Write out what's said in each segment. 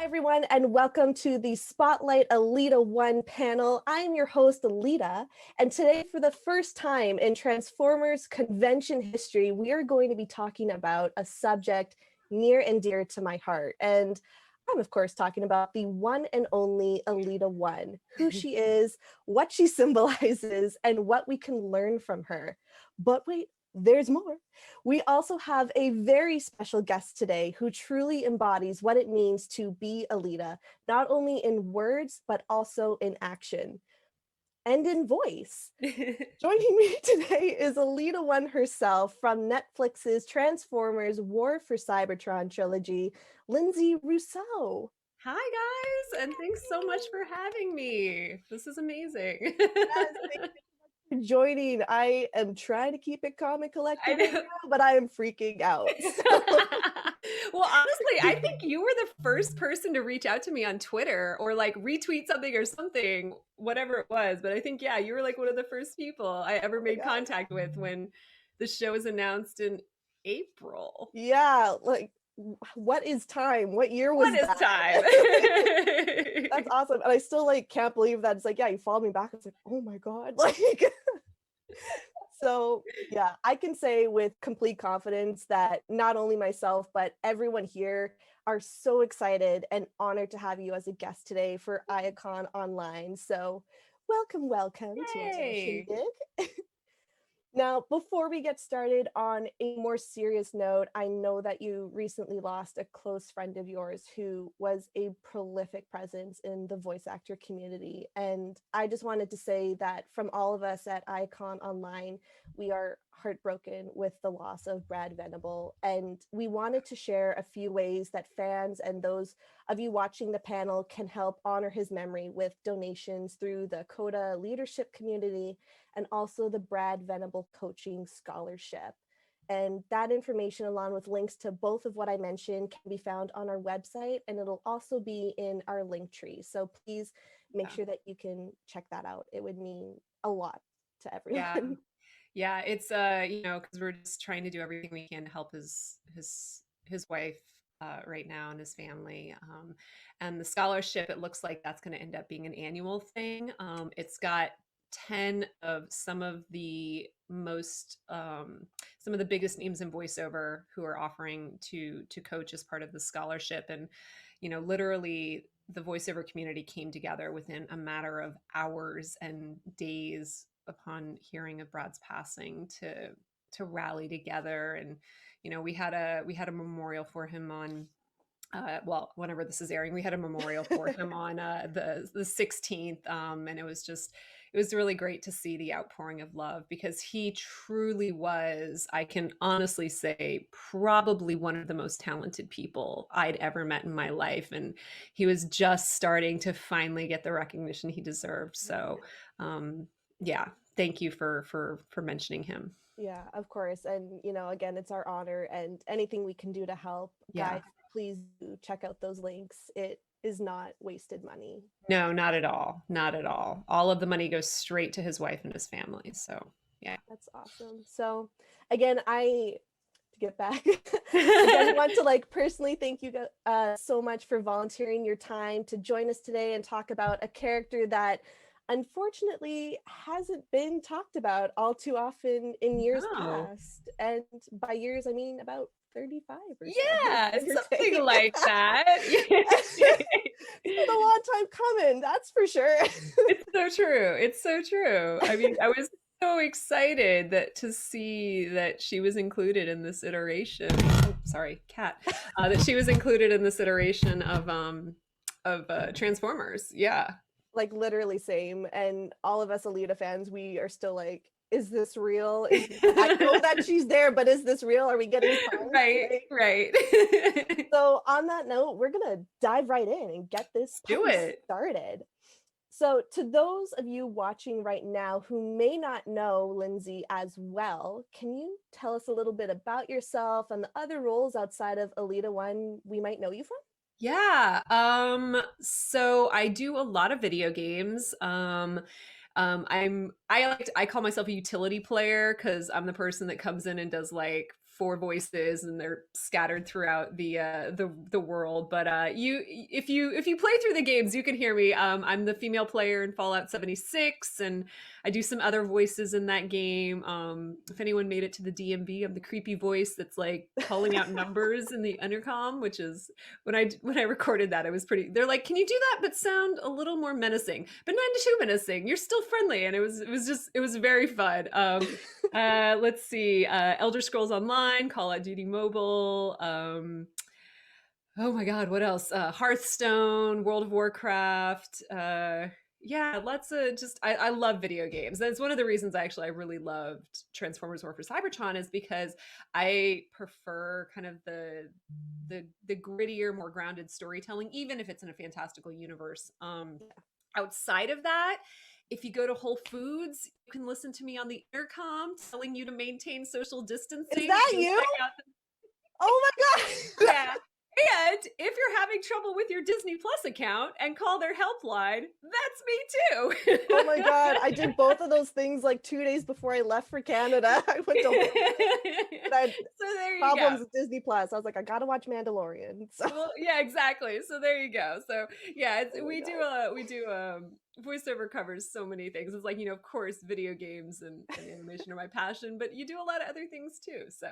Hi, everyone, and welcome to the Spotlight Elita-1 panel. I'm your host, Lita, and today, for the first time in Transformers convention history, we are going to be talking about a subject near and dear to my heart. And I'm, of course, talking about the one and only Elita-1, who she is, what she symbolizes, and what we can learn from her. But wait, there's more. We also have a very special guest today who truly embodies what it means to be Elita, not only in words, but also in action and in voice. Joining me today is Elita-1 herself from Netflix's Transformers War for Cybertron trilogy, Linsay Rousseau. Hi guys, and thanks so much for having me. This is amazing. Yes, thank you for joining. I am trying to keep it calm and I collected right know. now, but I am freaking out. Well, honestly, I think you were the first person to reach out to me on Twitter or like retweet something or something, whatever it was. But I think, yeah, you were like one of the first people I ever Oh my made God. contact with when the show was announced in April. Yeah, like what is time? What year was What is that? time? That's awesome. And I still like can't believe that it's like, yeah, you followed me back. It's like, oh my God. Like so yeah, I can say with complete confidence that not only myself, but everyone here are so excited and honored to have you as a guest today for Iacon Online. So welcome to our Yay. gig. Now, before we get started on a more serious note, I know that you recently lost a close friend of yours who was a prolific presence in the voice actor community. And I just wanted to say that from all of us at Icon Online, we are heartbroken with the loss of Brad Venable. And we wanted to share a few ways that fans and those of you watching the panel can help honor his memory with donations through the CODA leadership community and also the Brad Venable Coaching Scholarship. And that information, along with links to both of what I mentioned, can be found on our website, and it'll also be in our link tree. So please make sure that you can check that out. It would mean a lot to Yeah. everyone. Yeah, it's because we're just trying to do everything we can to help his wife right now and his family. And the scholarship, it looks like that's going to end up being an annual thing. It's got 10 of some of the most some of the biggest names in voiceover who are offering to coach as part of the scholarship. And literally the voiceover community came together within a matter of hours and days upon hearing of Brad's passing to rally together. And we had a memorial for him on well, whenever this is airing, we had a memorial for him on the 16th, and it was really great to see the outpouring of love because he truly was, I can honestly say, probably one of the most talented people I'd ever met in my life, and he was just starting to finally get the recognition he deserved. So, yeah, thank you for mentioning him. Yeah, of course. And, again, it's our honor, and anything we can do to help, Yeah. guys, please do check out those links. It is not wasted money. No, not at all. Not at all. All of the money goes straight to his wife and his family. So, yeah. That's awesome. So again, to get back, again, want to like personally thank you so much for volunteering your time to join us today and talk about a character that unfortunately hasn't been talked about all too often in years No. past. And by years, I mean about 35 or so. Yeah, give or take. something like that. It's been a long time coming, that's for sure. It's so true. It's so true. I mean, I was so excited that to see that she was included in this iteration. Oh, sorry, cat. That she was included in this iteration of Transformers. Yeah. Like literally same. And all of us Elita fans, we are still like, is this real? I know that she's there, but is this real? Are we getting punked? Right, right. So on that note, we're gonna dive right in and get this Do party it. started. So to those of you watching right now who may not know Linsay as well, can you tell us a little bit about yourself and the other roles outside of Elita-1 we might know you from? Yeah. So I do a lot of video games. I call myself a utility player because I'm the person that comes in and does like 4 voices, and they're scattered throughout the world. But if you play through the games, you can hear me. I'm the female player in Fallout 76, and I do some other voices in that game. If anyone made it to the DMV, I'm the creepy voice that's like calling out numbers in the intercom, which is when I recorded that, it was pretty. They're like, "Can you do that but sound a little more menacing, but not too menacing? You're still friendly," and it was very fun. Let's see, Elder Scrolls Online, Call of Duty Mobile. Oh my God, what else? Hearthstone, World of Warcraft. Yeah, lots of just I love video games. That's one of the reasons I really loved Transformers War for Cybertron, is because I prefer kind of the grittier, more grounded storytelling, even if it's in a fantastical universe. Outside of that, if you go to Whole Foods, you can listen to me on the intercom telling you to maintain social Is distancing. that And you? check out Oh my the, god. yeah. And if you're having trouble with your Disney Plus account and call their helpline, that's me Oh my too. god, I did both of those things like 2 days before I left for Canada. I went to Whole Foods and I had So there you go. problems with Disney Plus. I was like, I gotta watch Mandalorian. So Well, yeah, exactly. So there you go. So yeah, oh my god. we do voiceover covers so many things. It's like, of course, video games and animation are my passion, but you do a lot of other things too. So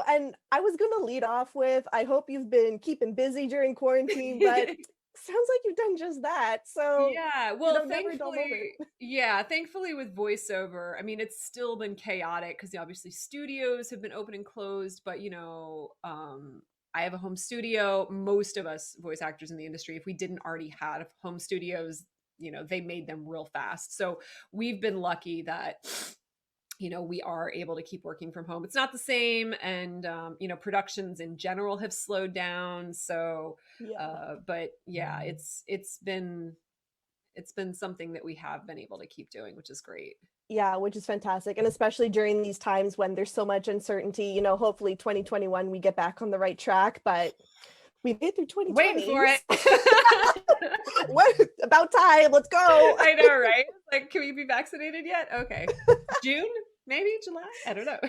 And I was gonna lead off with, I hope you've been keeping busy during quarantine, but sounds like you've done just that. So, yeah, well, never a dull moment. thankfully with voiceover, I mean, it's still been chaotic because obviously studios have been open and closed, but I have a home studio. Most of us voice actors in the industry, if we didn't already have home studios, they made them real fast. So we've been lucky that we are able to keep working from home. It's not the same, and productions in general have slowed down. So Yeah. but yeah, it's been something that we have been able to keep doing, which is great. Yeah, which is fantastic. And especially during these times when there's so much uncertainty, hopefully 2021 we get back on the right track, but we made it through Waiting 2020. for it. What about time? Let's go. I know, right? Like, can we be vaccinated yet? Okay. June? Maybe July? I don't know.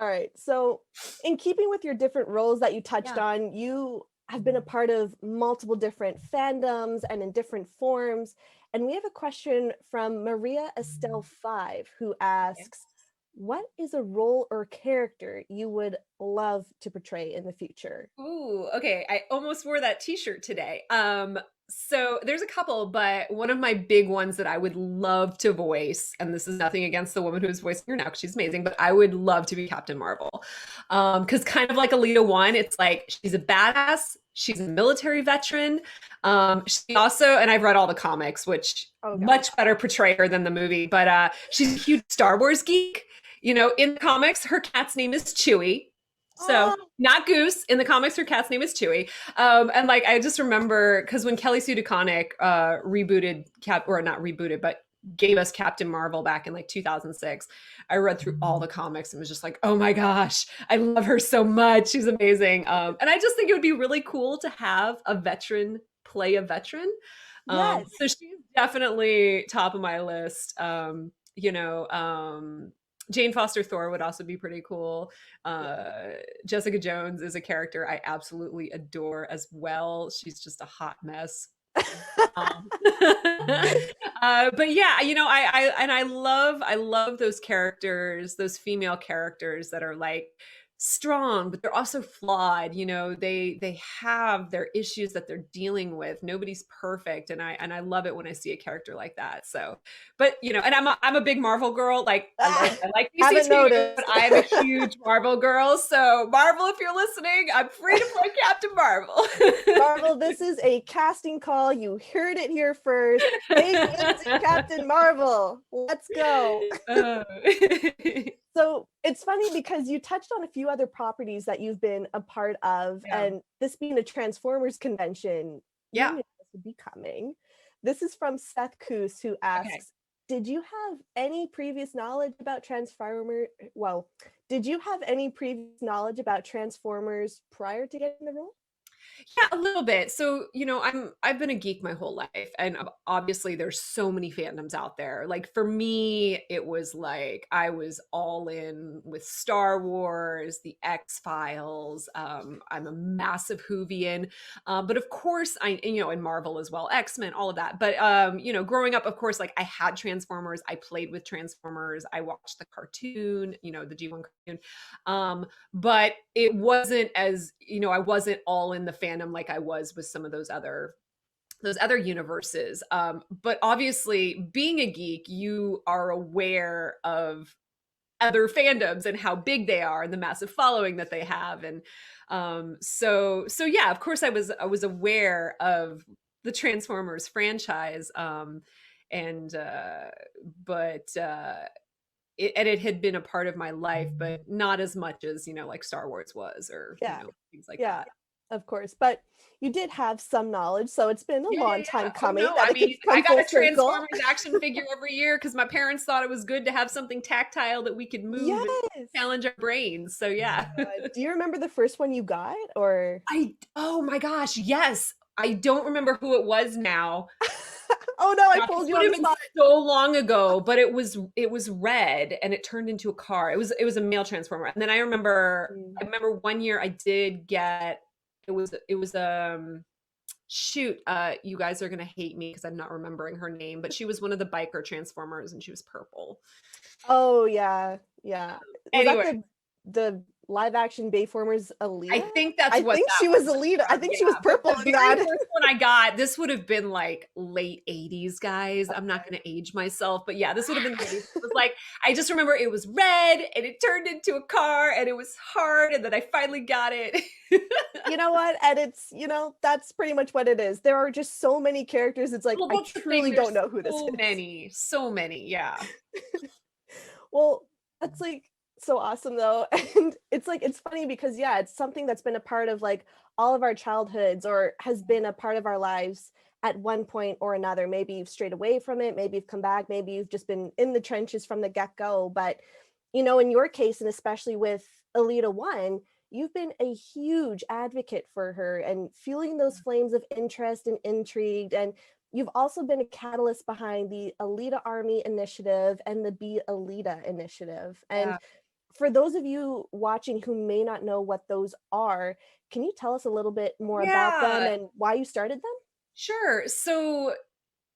All right. So, in keeping with your different roles that you touched Yeah. on, you have been a part of multiple different fandoms and in different forms. And we have a question from Maria Estelle 5, who Okay. asks, what is a role or character you would love to portray in the future? Ooh, okay. I almost wore that t-shirt today. So there's a couple, but one of my big ones that I would love to voice, and this is nothing against the woman who's voicing her now, because she's amazing, but I would love to be Captain Marvel. Because kind of like Elita-1, it's like she's a badass, she's a military veteran. She also, and I've read all the comics, which Oh, God. much better portray her than the movie, but she's a huge Star Wars geek. In the comics, her cat's name is Chewie. So Oh, not Goose. In the comics, her cat's name is Chewie. And like I just remember because when Kelly Sue DeConnick rebooted or not rebooted, but gave us Captain Marvel back in like 2006, I read through all the comics and was just like, oh my gosh, I love her so much. She's amazing. And I just think it would be really cool to have a veteran play a veteran. yes. So she's definitely top of my list. Jane Foster Thor would also be pretty cool. Jessica Jones is a character I absolutely adore as well. She's just a hot mess. Um, but yeah, I love those characters, those female characters that are like strong, but they're also flawed. They have their issues that they're dealing with. Nobody's perfect, and I love it when I see a character like that. So, but and I'm a big Marvel girl. Like I like DC Haven't too, noticed. but I'm a huge Marvel girl. So Marvel, if you're listening, I'm free to play Captain Marvel. Marvel, this is a casting call. You heard it here first. Make Linsay Captain Marvel. Let's go. Uh, So it's funny because you touched on a few other properties that you've been a part of, yeah. and this being a Transformers convention, you Yeah. knew this would be coming. This is from Seth Koos, who asks, Okay. did you have any previous knowledge about did you have any previous knowledge about Transformers prior to getting the role? Yeah, a little bit. So, I've been a geek my whole life, and obviously there's so many fandoms out there. Like for me, it was like I was all in with Star Wars, the X-Files. I'm a massive Whovian. But of course and Marvel as well, X-Men, all of that. But growing up, of course, like I had Transformers, I played with Transformers, I watched the cartoon, the G1 cartoon. But it wasn't as, I wasn't all in the fandom like I was with some of those other universes. But obviously being a geek, you are aware of other fandoms and how big they are and the massive following that they have. And so yeah, of course I was aware of the Transformers franchise. And but and it had been a part of my life, but not as much as, like Star Wars was, or, Yeah. things like Yeah, that. of course. But you did have some knowledge, so it's been a Yeah, yeah, long yeah. time Oh coming no, that I it could mean, I come got full a circle. Transformers action figure every year because my parents thought it was good to have something tactile that we could move and Yes. challenge our brains. So yeah. Do you remember the first one you got, or Oh my gosh, yes. I don't remember who it was now. Oh no, I Gosh, this pulled you would on have the been spot. so long ago, but it was red and it turned into a car. It was a male transformer. And then I remember Mm. I remember one year I did get it was shoot, you guys are gonna hate me because I'm not remembering her name, but she was one of the biker transformers and she was purple. Oh yeah, yeah. Was that Anyway, the live action Bayformers I Alita? think that's I what think that she was was. Alita. I think Yeah, she was but purple the in very that. first one I got, this would have been like late 80s, guys. I'm not Okay. gonna age myself, but yeah, this would have been late. It was like I just remember it was red and it turned into a car and it was hard, and then I finally got it. You know what? And it's, that's pretty much what it is. There are just so many characters. It's like Well, I that's the thing. truly don't There's know who this so is. many, so many. Yeah. Well, that's like so awesome though. And it's like it's funny because yeah, it's something that's been a part of like all of our childhoods or has been a part of our lives at one point or another. Maybe you've strayed away from it, maybe you've come back, maybe you've just been in the trenches from the get-go. But in your case, and especially with Elita-1, you've been a huge advocate for her and fueling those flames of interest and intrigue. And you've also been a catalyst behind the Elita Army initiative and the Be Elita initiative. And Yeah. for those of you watching who may not know what those are, can you tell us a little bit more about them Yeah. and why you started them? Sure. So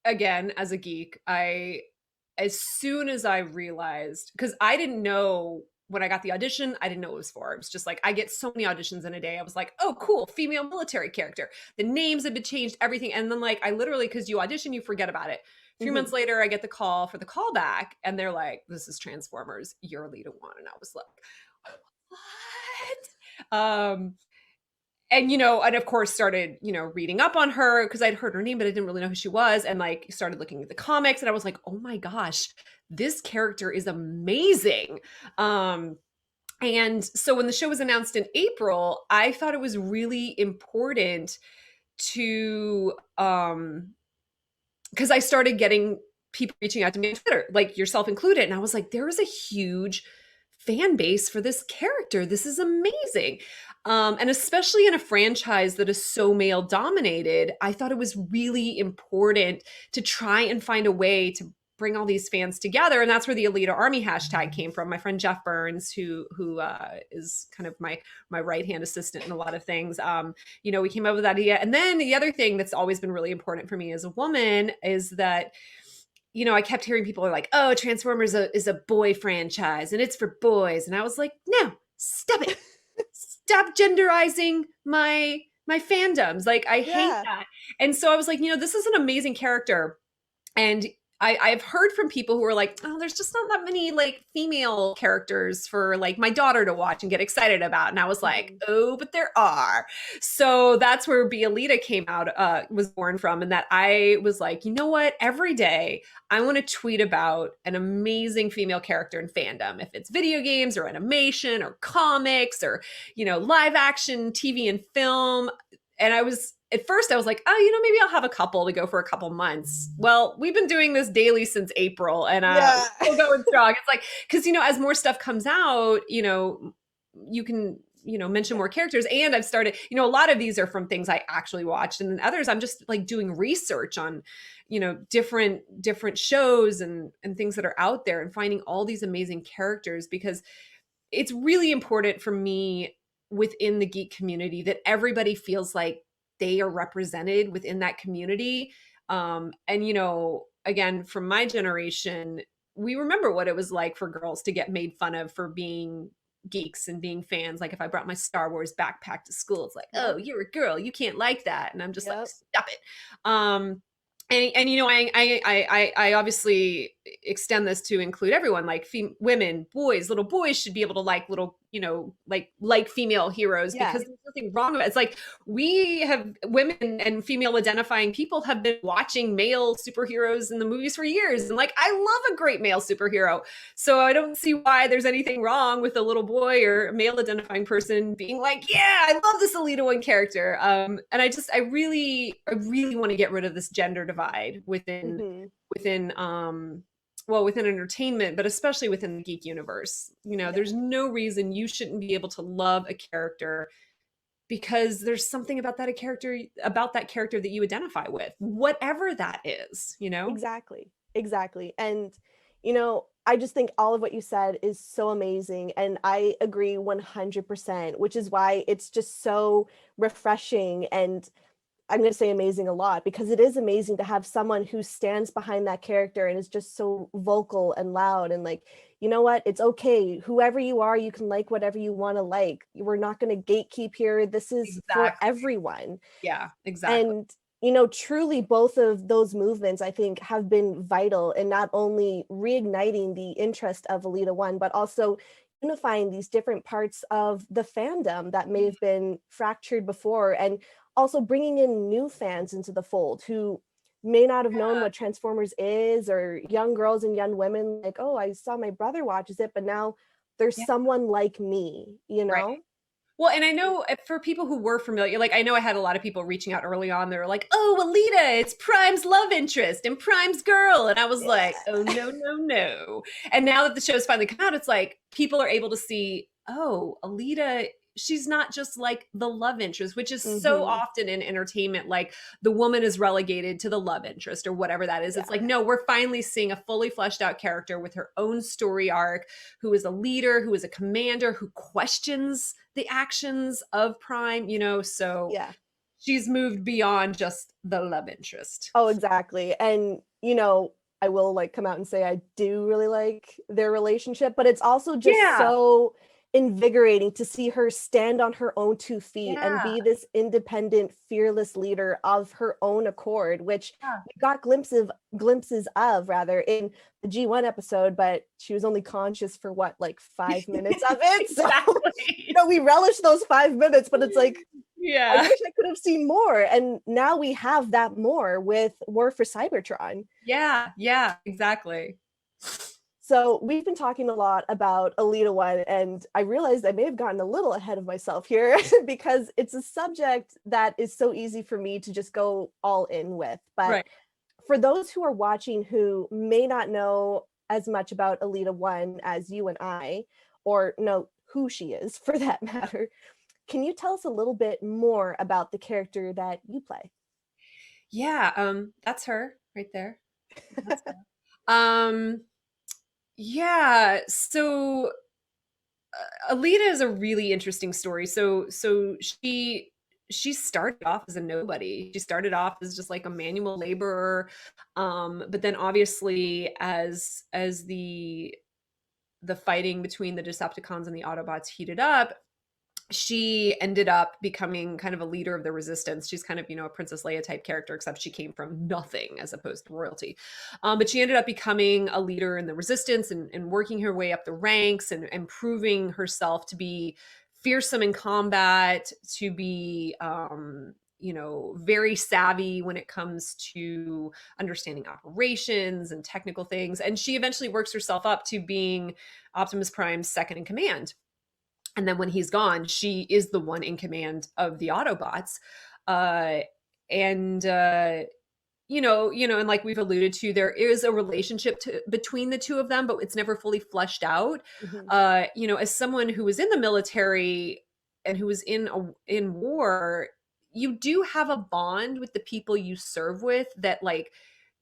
again, as a geek, as soon as I realized, because I didn't know when I got the audition, I didn't know what it was for. It was just like, I get so many auditions in a day. I was like, oh, cool, female military character. The names had been changed, everything. And then, like, I literally, because you audition, you forget about it. A few Mhm. months later, I get the call for the callback, and they're like, this is Transformers, you're Elita-1. And I was like, what? And of course started, reading up on her because I'd heard her name, but I didn't really know who she was. And like started looking at the comics, and I was like, oh my gosh, this character is amazing. And so when the show was announced in April, I thought it was really important to because I started getting people reaching out to me on Twitter, like yourself included. And I was like, there is a huge fan base for this character. This is amazing. And especially in a franchise that is so male dominated, I thought it was really important to try and find a way to bring all these fans together. And that's where the Elita Army hashtag came from. My friend Jeff Burns, who is kind of my right hand assistant in a lot of things, we came up with that idea. And then the other thing that's always been really important for me as a woman is that I kept hearing people are like, oh, Transformers is a boy franchise and it's for boys. And I was like, no, stop it. Stop genderizing my fandoms. Like, I hate Yeah. that. And so I was like, this is an amazing character. And I've heard from people who are like, oh, there's just not that many like female characters for like my daughter to watch and get excited about. And I was like, Mhm. oh, but there are. So that's where Be Elita came out, was born from. And that I was like, you know what? Every day I want to tweet about an amazing female character in fandom, if it's video games or animation or comics or, live action TV and film. And at first I was like, oh, maybe I'll have a couple to go for a couple months. Well, we've been doing this daily since April, and Yeah. still going strong. It's like, because, as more stuff comes out, you can mention Yeah. more characters. And I've started, a lot of these are from things I actually watched, and then others I'm just like doing research on, different shows and things that are out there, and finding all these amazing characters, because it's really important for me within the geek community that everybody feels like they are represented within that community. And again, from my generation, we remember what it was like for girls to get made fun of for being geeks and being fans. Like if I brought my Star Wars backpack to school, it's like, Yep. oh, you're a girl, you can't like that. And I'm just like, Yep. stop it. And I obviously extend this to include everyone, like women, boys. Little boys should be able to like little, like female heroes, Yeah. because there's nothing wrong with it. It's like we have women and female identifying people have been watching male superheroes in the movies for years, and like I love a great male superhero. So I don't see why there's anything wrong with a little boy or male identifying person being like, yeah, I love this Elita-1 character. And I really want to get rid of this gender divide Hmm. within well, within entertainment, but especially within the geek universe. Yeah. There's no reason you shouldn't be able to love a character, because there's something about that character that you identify with, whatever that is. Exactly. Exactly. And, I just think all of what you said is so amazing. And I agree 100%, which is why it's just so refreshing. And I'm going to say amazing a lot, because it is amazing to have someone who stands behind that character and is just so vocal and loud and like, you know what, it's okay. Whoever you are, you can like whatever you want to like. We're not going to gatekeep here. This is for Exactly. everyone. Yeah, exactly. And, truly both of those movements, I think, have been vital in not only reigniting the interest of Elita-1, but also unifying these different parts of the fandom that may have been fractured before, and also bringing in new fans into the fold who may not have known what Transformers is, or young girls and young women like, oh, I saw my brother watches it, but now there's Yeah, someone like me, right. Well, and I know for people who were familiar, like I know I had a lot of people reaching out early on. They were like, "Oh, Alita, it's Prime's love interest and Prime's girl," and I was like, Yeah. "Oh no, no, no!" And now that the show's finally come out, it's like people are able to see, oh, Alita. She's not just like the love interest, which is so Hmm. often in entertainment, like the woman is relegated to the love interest or whatever that is. Yeah. It's like, no, we're finally seeing a fully fleshed out character with her own story arc, who is a leader, who is a commander, who questions the actions of Prime. So Yeah. she's moved beyond just the love interest. Oh, exactly. And, I will like come out and say I do really like their relationship, but it's also just Yeah. so invigorating to see her stand on her own 2 feet and Yeah. be this independent, fearless leader of her own accord, which Yeah. we got glimpses of rather in the G1 episode, but she was only conscious for what, like 5 minutes of it. So, Exactly. we relish those 5 minutes, but it's like I Yeah. wish I could have seen more. And now we have that more with War for Cybertron. Yeah. Yeah. Exactly. So we've been talking a lot about Elita-1, and I realized I may have gotten a little ahead of myself here because it's a subject that is so easy for me to just go all in with. But Right. for those who are watching who may not know as much about Elita-1 as you and I, or know who she is for that matter, can you tell us a little bit more about the character that you play? Yeah. That's her right there. That's her. Yeah. So Alita is a really interesting story. So she started off as a nobody. She started off as just like a manual laborer, but then obviously as the fighting between the Decepticons and the Autobots heated up, she ended up becoming kind of a leader of the resistance. She's kind of, a Princess Leia type character, except she came from nothing as opposed to royalty. But she ended up becoming a leader in the resistance, and working her way up the ranks, and proving herself to be fearsome in combat, to be, very savvy when it comes to understanding operations and technical things. And she eventually works herself up to being Optimus Prime's second in command. And then when he's gone, she is the one in command of the Autobots. Uh, and and like we've alluded to, there is a relationship between the two of them, but it's never fully fleshed out. Mhm. As someone who was in the military, and who is in war, you do have a bond with the people you serve with that, like,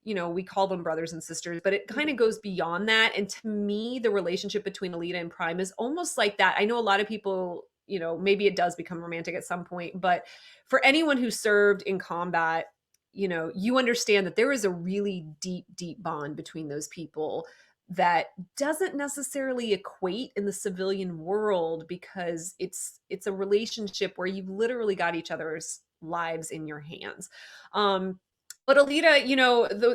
we call them brothers and sisters, but it kind Mhm. of goes beyond that. And to me, the relationship between Elita and Prime is almost like that. I know a lot of people, maybe it does become romantic at some point, but for anyone who served in combat, you understand that there is a really deep, deep bond between those people that doesn't necessarily equate in the civilian world, because it's a relationship where you've literally got each other's lives in your hands. But Elita,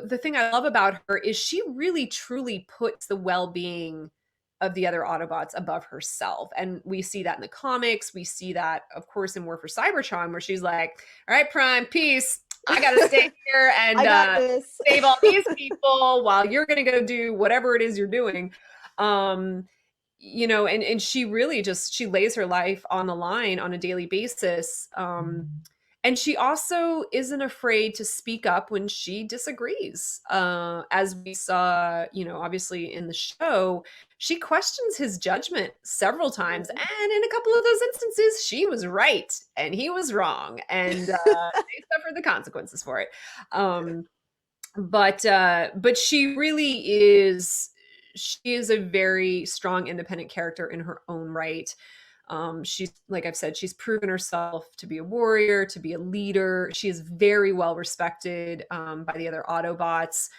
the thing I love about her is she really truly puts the well-being of the other Autobots above herself. And we see that in the comics. We see that, of course, in War for Cybertron, where she's like, all right, Prime, peace. I got to stay here and I got this. save all these people while you're going to go do whatever it is you're doing. And she really just, she lays her life on the line on a daily basis. And she also isn't afraid to speak up when she disagrees. As we saw, obviously in the show, she questions his judgment several times. Mhm. And in a couple of those instances, she was right and he was wrong. And they suffered the consequences for it. But she really is, she is a very strong, independent character in her own right. She's, like I've said, she's proven herself to be a warrior, to be a leader. She is very well respected by the other Autobots.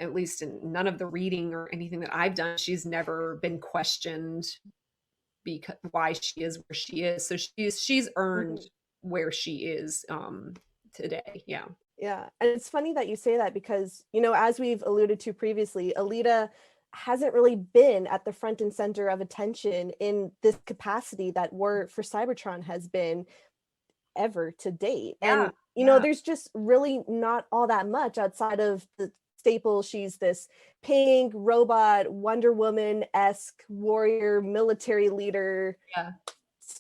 At least in none of the reading or anything that I've done, she's never been questioned because why she is where she is. So she's earned Mhm. where she is today. Yeah. Yeah, and it's funny that you say that because, as we've alluded to previously, Alita hasn't really been at the front and center of attention in this capacity that War for Cybertron has been ever to date. Yeah. And, Yeah. there's just really not all that much outside of the staple. She's this pink robot, Wonder Woman-esque warrior, military leader, Yeah.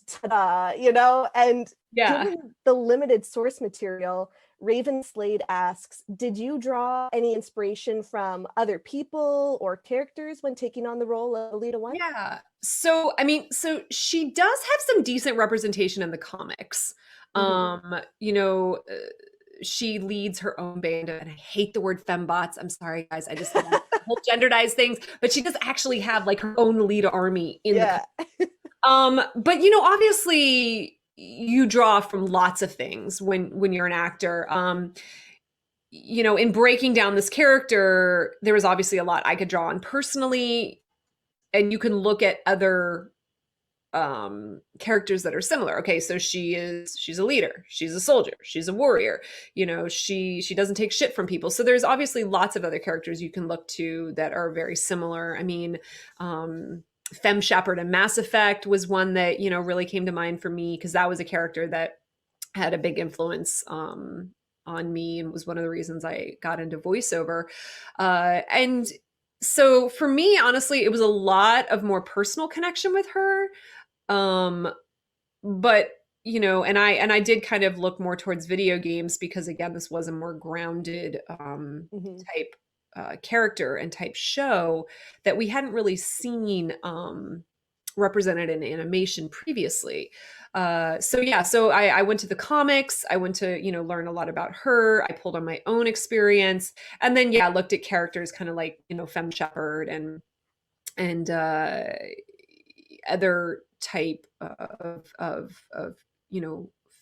ta-da, and Yeah. given the limited source material, Raven Slade asks, did you draw any inspiration from other people or characters when taking on the role of Elita One? Yeah. So, I mean, so she does have some decent representation in the comics. Hmm. You know, she leads her own band, and I hate the word fembots. I'm sorry, guys. I just love whole genderedized things, but she does actually have like her own Lita army in the. Yeah. But obviously, you draw from lots of things when you're an actor. In breaking down this character, there was obviously a lot I could draw on personally, and you can look at other characters that are similar. Okay, so she's a leader, she's a soldier, she's a warrior. She doesn't take shit from people. So there's obviously lots of other characters you can look to that are very similar. I mean, Femme Shepard in Mass Effect was one that really came to mind for me, because that was a character that had a big influence on me and was one of the reasons I got into voiceover. And so for me, honestly, it was a lot of more personal connection with her. Um, but and I did kind of look more towards video games, because again, this was a more grounded Hmm. type character and type show that we hadn't really seen represented in animation previously. So yeah, so I went to the comics. I went to learn a lot about her. I pulled on my own experience, and then yeah, looked at characters kind of like Femme Shepard and other type of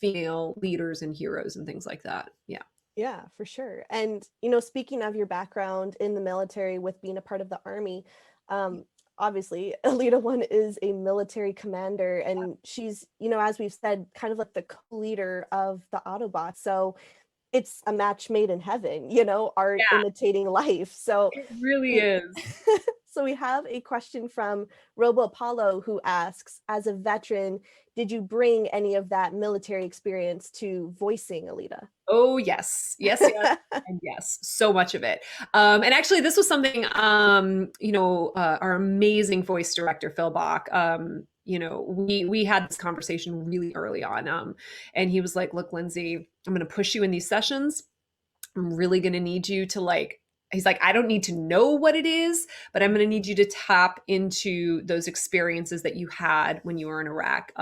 female leaders and heroes and things like that. Yeah. Yeah, for sure. And, speaking of your background in the military with being a part of the army, um, obviously, Elita One is a military commander, and she's, as we've said, kind of like the co-leader of the Autobots. So it's a match made in heaven, art Yeah, imitating life. So it really we is. so we have a question from Robo Apollo who asks, as a veteran, did you bring any of that military experience to voicing Alita? Oh, yes. Yes, yes, and yes. So much of it. And actually, this was something, our amazing voice director, Phil Bach, we had this conversation really early on. And he was like, look, Lindsay, I'm going to push you in these sessions. I'm really going to need you to like he's like, I don't need to know what it is, but I'm going to need you to tap into those experiences that you had when you were in Iraq.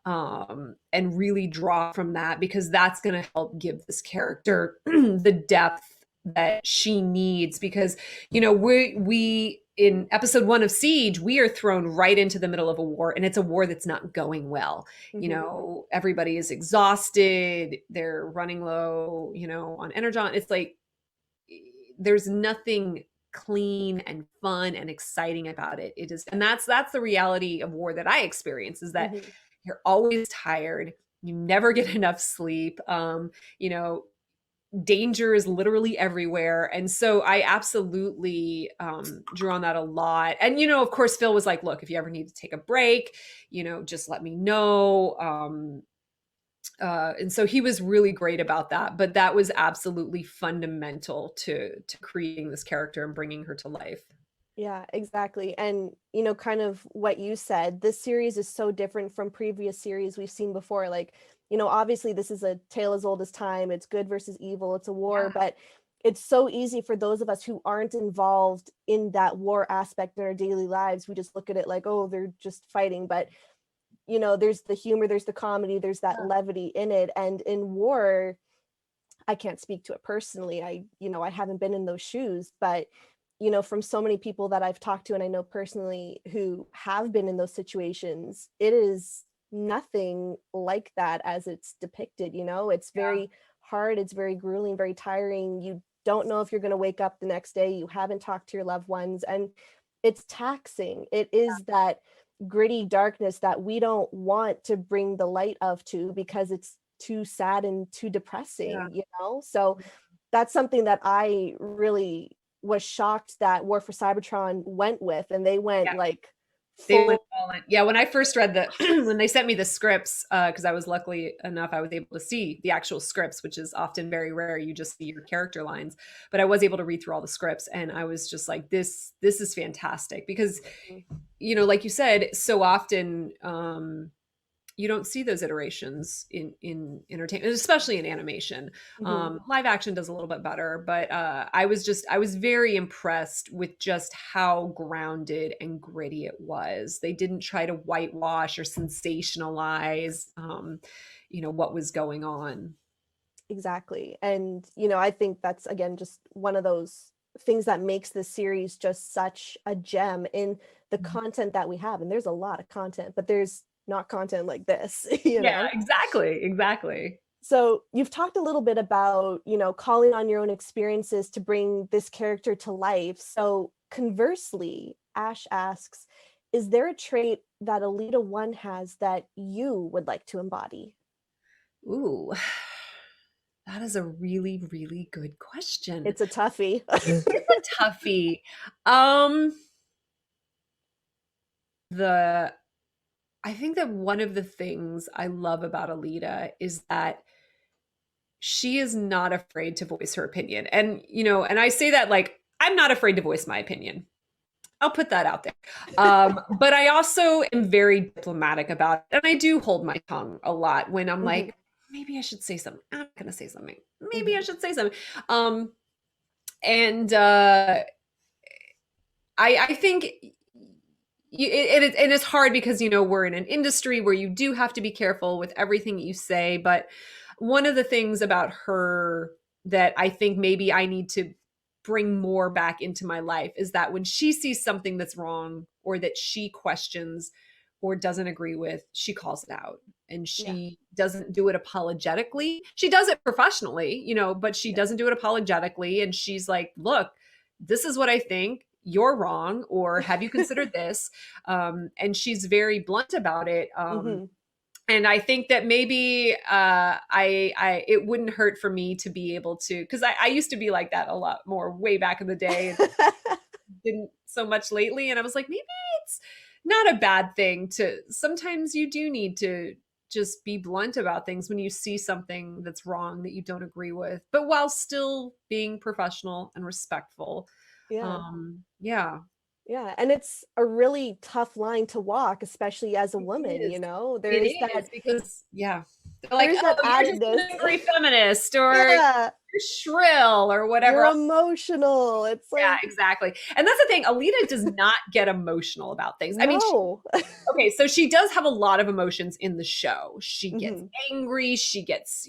And really draw from that, because that's going to help give this character the depth that she needs. Because we in episode 1 of Siege, we are thrown right into the middle of a war, and it's a war that's not going well. Mhm. Everybody is exhausted, they're running low, on energon. It's like there's nothing clean and fun and exciting about it. It is, and that's the reality of war that I experience, is that Mhm. you're always tired, you never get enough sleep. You know, danger is literally everywhere. And so I absolutely drew on that a lot. And, of course, Phil was like, look, if you ever need to take a break, just let me know. And so he was really great about that. But that was absolutely fundamental to creating this character and bringing her to life. Yeah, exactly. And, kind of what you said, this series is so different from previous series we've seen before. Like, obviously this is a tale as old as time. It's good versus evil. It's a war, Yeah. but it's so easy for those of us who aren't involved in that war aspect in our daily lives. We just look at it like, oh, they're just fighting. But, there's the humor, there's the comedy, there's that levity in it. And in war, I can't speak to it personally. I haven't been in those shoes, but from so many people that I've talked to and I know personally who have been in those situations, it is nothing like that as it's depicted. It's Yeah. very hard, it's very grueling, very tiring. You don't know if you're going to wake up the next day. You haven't talked to your loved ones, and it's taxing. It is that gritty darkness that we don't want to bring the light of to, because it's too sad and too Yeah. depressing. So that's something that I really was shocked that War for Cybertron went with, and they went Yeah. like They went full. all in. Yeah, when I first read when they sent me the scripts, because I was lucky enough, I was able to see the actual scripts, which is often very rare. You just see your character lines, but I was able to read through all the scripts, and I was just like, this is fantastic. Because, like you said, so often, you don't see those iterations in entertainment, especially in animation. Mhm. Live action does a little bit better, but I was very impressed with just how grounded and gritty it was. They didn't try to whitewash or sensationalize, what was going on. Exactly. And, I think that's again just one of those things that makes this series just such a gem in the Mhm. content that we have. And there's a lot of content, but there's not content like this, Yeah, exactly, exactly. So you've talked a little bit about, calling on your own experiences to bring this character to life. So conversely, Ash asks, is there a trait that Elita-1 has that you would like to embody? Ooh, that is a really, really good question. It's a toughie. It is a toughie. Um, the I think that one of the things I love about Alita is that she is not afraid to voice her opinion. And I say that like I'm not afraid to voice my opinion. I'll put that out there. But I also am very diplomatic about it. And I do hold my tongue a lot when I'm Mhm. like, maybe I should say something. I'm not going to say something. Maybe I Mhm. should say something. And I think and it's hard because we're in an industry where you do have to be careful with everything you say. But one of the things about her that I think maybe I need to bring more back into my life is that when she sees something that's wrong or that she questions or doesn't agree with, she calls it out. And Yeah. she doesn't do it apologetically. She does it professionally, but she Yeah. doesn't do it apologetically. And she's like, look, this is what I think. You're wrong. Or have you considered this? And she's very blunt about it. Mhm. And I think that maybe I it wouldn't hurt for me to be able to, because I used to be like that a lot more way back in the day, and didn't so much lately. And I was like, maybe it's not a bad thing to, sometimes you do need to just be blunt about things when you see something that's wrong that you don't agree with, but while still being professional and respectful. Yeah. Yeah, Yeah, and it's a really tough line to walk, especially as a it woman, is. It there's is because, yeah, they're like, there's oh, that you're just an addedness. angry feminist, or Yeah. shrill or whatever You're else. emotional. It's Yeah, like, exactly. And that's the thing, Alita does not get emotional about things. I mean, no. okay, so she does have a lot of emotions in the show. She gets Hmm. angry, she gets,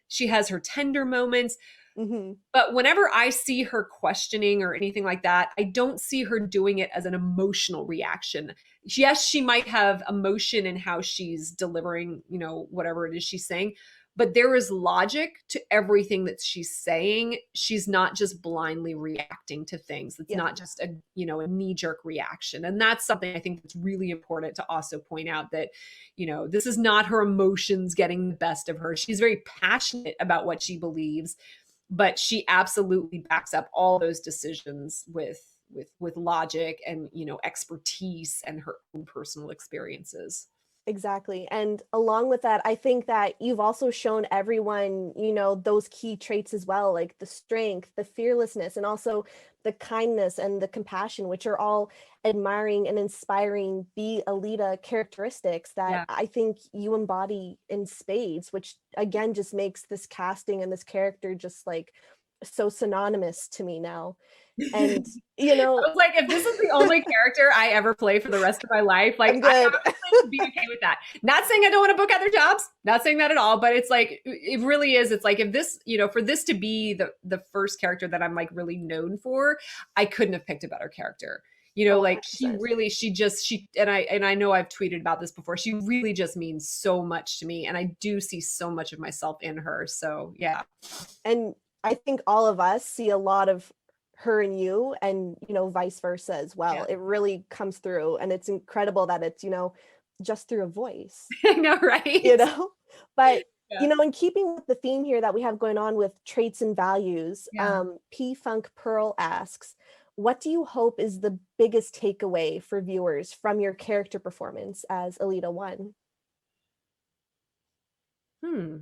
she has her tender moments. Hmm. But whenever I see her questioning or anything like that, I don't see her doing it as an emotional reaction. Yes, she might have emotion in how she's delivering, whatever it is she's saying, but there is logic to everything that she's saying. She's not just blindly reacting to things. It's Yeah. not just a knee-jerk reaction. And that's something I think that's really important to also point out, that, this is not her emotions getting the best of her. She's very passionate about what she believes, but she absolutely backs up all those decisions with logic and expertise and her own personal experiences. Exactly. And along with that, I think that you've also shown everyone, those key traits as well, like the strength, the fearlessness, and also the kindness and the compassion, which are all admiring and inspiring the Alita characteristics that Yeah. I think you embody in spades, which again just makes this casting and this character just like so synonymous to me now. And, you I know, was like, if this is the only character I ever play for the rest of my life, like I'm I good. honestly would be okay with that. Not saying I don't want to book other jobs, not saying that at all, but it's like it really is. It's like if this, for this to be the first character that I'm like really known for, I couldn't have picked a better character. Oh, Like she 100%. really, she and I know I've tweeted about this before. She really just means so much to me, and I do see so much of myself in her. So yeah. And I think all of us see a lot of her and you, and vice versa as well. Yeah. It really comes through, and it's incredible that it's just through a voice. I know, right? you know but Yeah. in keeping with the theme here that we have going on with traits and values, Yeah. P Funk Pearl asks, what do you hope is the biggest takeaway for viewers from your character performance as Elita-1? Hmm.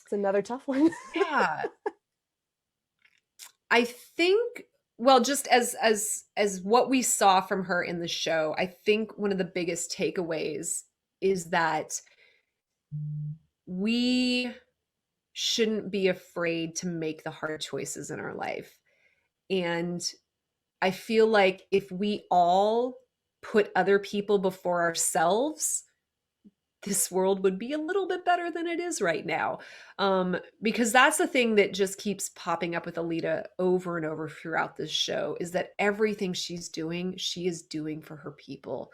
It's another tough one. Yeah. I think, well, just as what we saw from her in the show, I think one of the biggest takeaways is that we shouldn't be afraid to make the hard choices in our life. And I feel like if we all put other people before ourselves, this world would be a little bit better than it is right now. Because that's the thing that just keeps popping up with Alita over and over throughout this show, is that everything she's doing, she is doing for her people.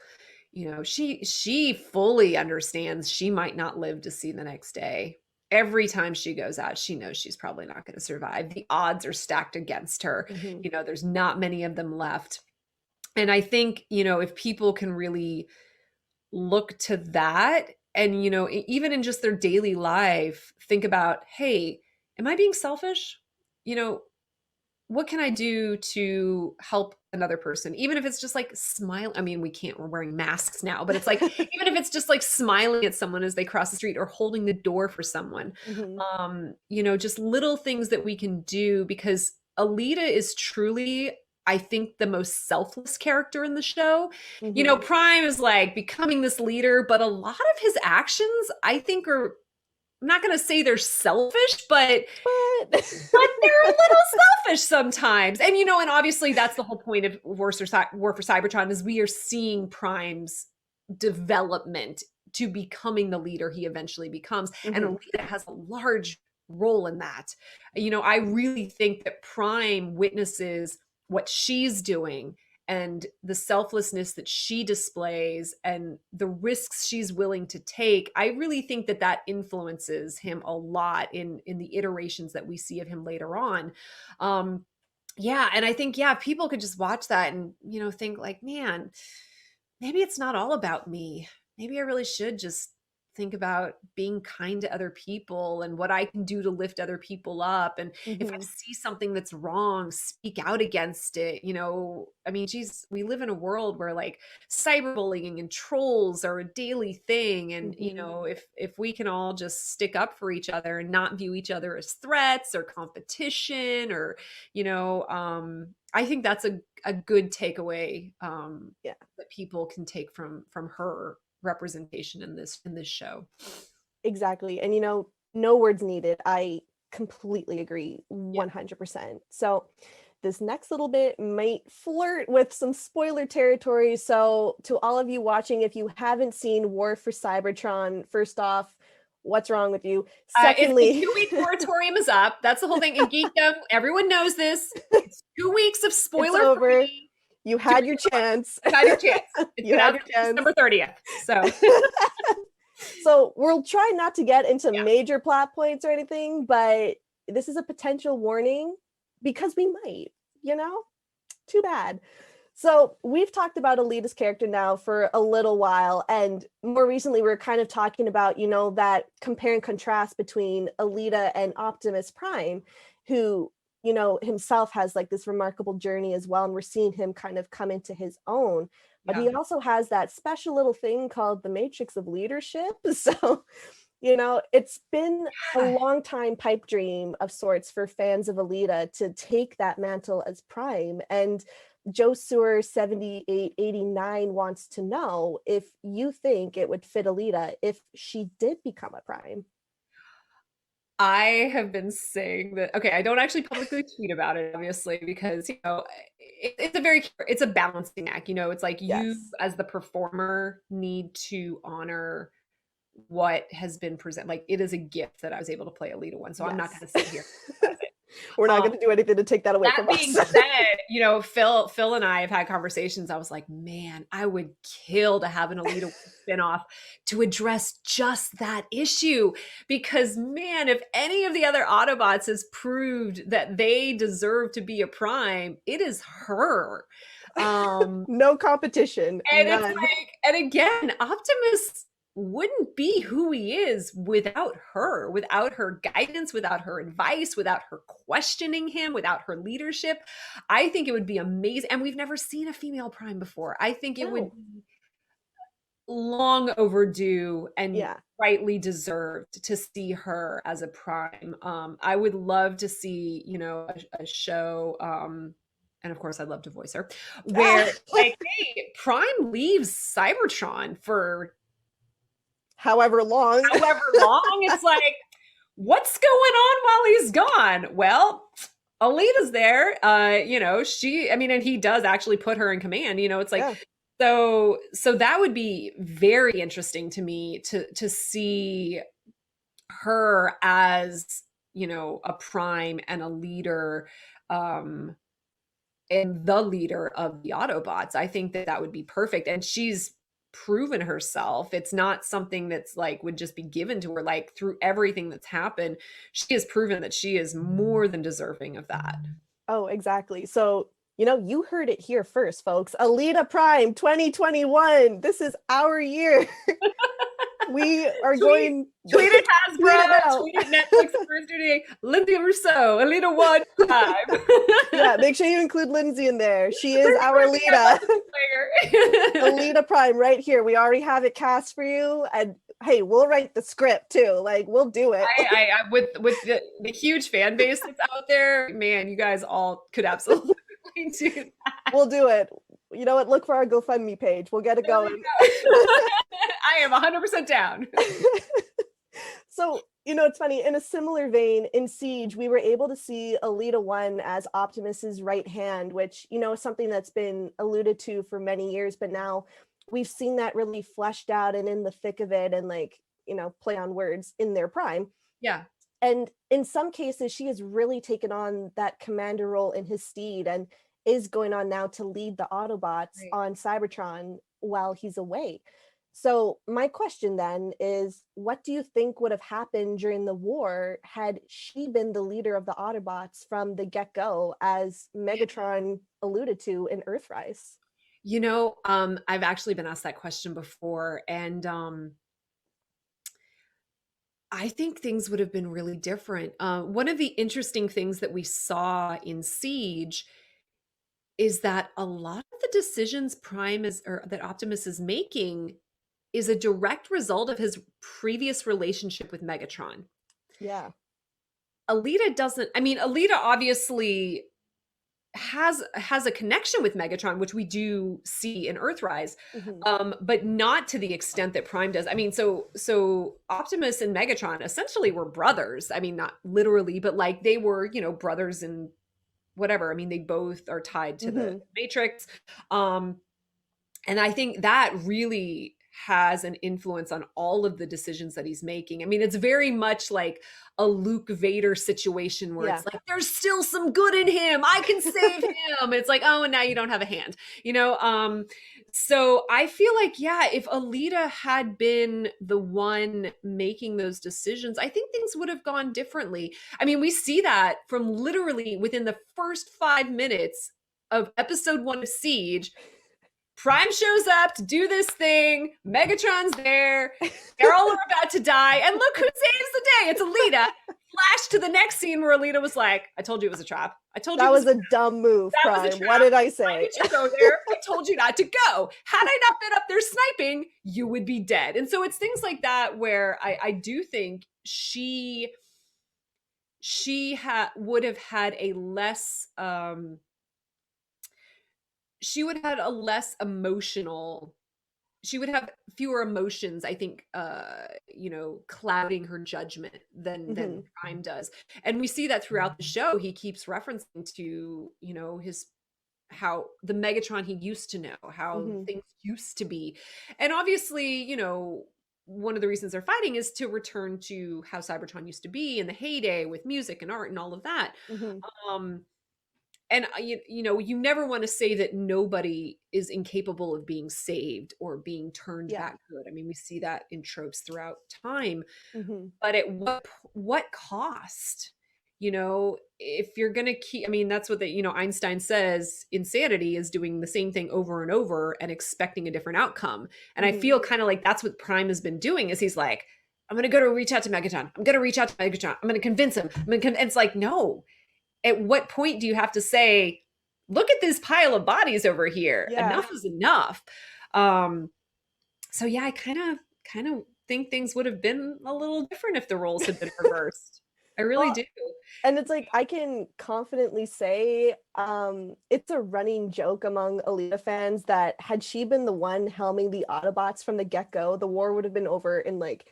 She fully understands she might not live to see the next day. Every time she goes out, she knows she's probably not going to survive. The odds are stacked against her. Hmm. There's not many of them left. And I think, if people can really look to that, and even in just their daily life, think about, hey, am I being selfish? you know what can I do to help another person, even if it's just like smile. I mean, we're wearing masks now, but it's like even if it's just like smiling at someone as they cross the street, or holding the door for someone. Hmm. Just little things that we can do, because Alita is truly, I think, the most selfless character in the show. Hmm. Prime is like becoming this leader, but a lot of his actions, I think, are, I'm not going to say they're selfish, but But they're a little selfish sometimes. And obviously that's the whole point of War for Cybertron, is we are seeing Prime's development to becoming the leader he eventually becomes. And Mhm. Alita has a large role in that. I really think that Prime witnesses what she's doing, and the selflessness that she displays, and the risks she's willing to take. I really think that that influences him a lot in the iterations that we see of him later on. Yeah, and I think, yeah, people could just watch that and think like, man, maybe it's not all about me. Maybe I really should just think about being kind to other people and what I can do to lift other people up. And if I Mhm. see something that's wrong, speak out against it. I mean, geez, we live in a world where like cyberbullying and trolls are a daily thing. And, Mhm. if we can all just stick up for each other and not view each other as threats or competition, or, I think that's a good takeaway, Yeah, that people can take from her representation in this show. exactly. And no words needed. I completely agree Yeah. 100%. So this next little bit might flirt with some spoiler territory. So to all of you watching, if you haven't seen War for Cybertron, first off, what's wrong with you? It's the Secondly, 2-week moratorium is up. That's the whole thing. In geekdom, everyone knows this. It's 2 weeks of it's over. spoiler-free. You Do had what your you want. chance. You had your chance. It's You been had out your since chance. December 30th. So So we'll try not to get into yeah. major plot points or anything, but this is a potential warning because we might, you know? Too bad. So we've talked about Elita's character now for a little while, and more recently we're kind of talking about, that compare and contrast between Elita and Optimus Prime, who, himself has like this remarkable journey as well, and we're seeing him kind of come into his own. But Yeah. he also has that special little thing called the Matrix of Leadership. So, it's been a long time pipe dream of sorts for fans of Elita to take that mantle as Prime. And Joe Sewer 7889 wants to know if you think it would fit Elita if she did become a Prime. I have been saying that. Okay, I don't actually publicly tweet about it, obviously, because it's a balancing act. It's like you Yes. as the performer need to honor what has been presented. Like it is a gift that I was able to play Elita-1, so I'm not going Yes. to sit here and criticize it. We're not Um, going to do anything to take that away that from being us. said, Phil and I have had conversations. I was like, man, I would kill to have an Elita spinoff to address just that issue. Because, man, if any of the other Autobots has proved that they deserve to be a Prime, it is her. No competition. And it's None. like, and again, Optimus wouldn't be who he is without her guidance, without her advice, without her questioning him, without her leadership. I think it would be amazing. And we've never seen a female Prime before. I think it would No. be long overdue and Yeah. rightly deserved to see her as a Prime. I would love to see, a show, and of course I'd love to voice her, where like, hey, Prime leaves Cybertron for However long. however long. It's like, what's going on while he's gone? Well, Alita's there. And he does actually put her in command. It's like, Yeah. so that would be very interesting to me to see her as, a Prime and a leader, and the leader of the Autobots. I think that would be perfect. And she's proven herself. It's not something that's like would just be given to her. Like through everything that's happened, she has proven that she is more than deserving of that. Oh, exactly. So, you heard it here first, folks. Elita Prime 2021. This is our year. We are going Tweet it tweet it Hasbro, out. tweet it Netflix Thursday. Linsay Rousseau, Elita-1 Prime. Yeah, make sure you include Linsay in there. She is our Lita. Elita Prime right here. We already have it cast for you. And hey, we'll write the script too. Like we'll do it. I with the huge fan base that's out there, man, you guys all could absolutely do that. We'll do it. You know what? Look for our GoFundMe page. We'll get it going. I am 100% down. So, it's funny. In a similar vein, in Siege, we were able to see Elita-1 as Optimus's right hand, which, is something that's been alluded to for many years, but now we've seen that really fleshed out and in the thick of it and play on words in their prime. Yeah. And in some cases, she has really taken on that commander role in his stead and is going on now to lead the Autobots on Cybertron while he's away. So my question then is, what do you think would have happened during the war had she been the leader of the Autobots from the get-go, as Megatron alluded to in Earthrise? I've actually been asked that question before, and I think things would have been really different. One of the interesting things that we saw in Siege is that a lot of the decisions that Optimus is making is a direct result of his previous relationship with Megatron. Yeah. Elita obviously has a connection with Megatron, which we do see in Earthrise, Mhm. but not to the extent that Prime does. I mean, so Optimus and Megatron essentially were brothers. I mean, not literally, but like they were, brothers in whatever. I mean, they both are tied to the Mhm. Matrix. Um, and I think that really has an influence on all of the decisions that he's making. I mean, it's very much like a Luke Vader situation where Yeah. it's like, there's still some good in him. I can save him. It's like, oh, and now you don't have a hand, you know? So I feel like, yeah, if Alita had been the one making those decisions, I think things would have gone differently. I mean, we see that from literally within the first 5 minutes of episode 1 of Siege. Prime shows up to do this thing. Megatron's there. They're all about to die. And look who saves the day. It's Alita. Flash to the next scene where Alita was like, I told you it was a trap. I told you That it was was a a trap. dumb move, That was a Prime. What trap. did I Why say? did you go there? I told you not to go. Had I not been up there sniping, you would be dead. And so it's things like that where I do think would have had a less she would have had a less emotional she would have fewer emotions, I think, clouding her judgment than Mhm. Prime does. And we see that throughout the show. He keeps referencing to, his how the Megatron he used to know, how Mhm. things used to be. And obviously, one of the reasons they're fighting is to return to how Cybertron used to be in the heyday with music and art and all of that. Mhm. Um, and you never want to say that nobody is incapable of being saved or being turned Yeah. back good. I mean, we see that in tropes throughout time, Mhm. but at what cost? If you're going to keep, I mean, that's what Einstein says, insanity is doing the same thing over and over and expecting a different outcome. And I Mhm. feel kind of like that's what Prime has been doing is he's like, I'm going to go to reach out to Megatron. I'm going to reach out to Megatron. I'm going to convince him. And it's like, no, at what point do you have to say, look at this pile of bodies over here, Yeah. enough is enough? um so yeah, I kind of think things would have been a little different if the roles had been reversed. I really Well, do. and it's like I can confidently say, it's a running joke among Alita fans that had she been the one helming the Autobots from the get-go, the war would have been over in like,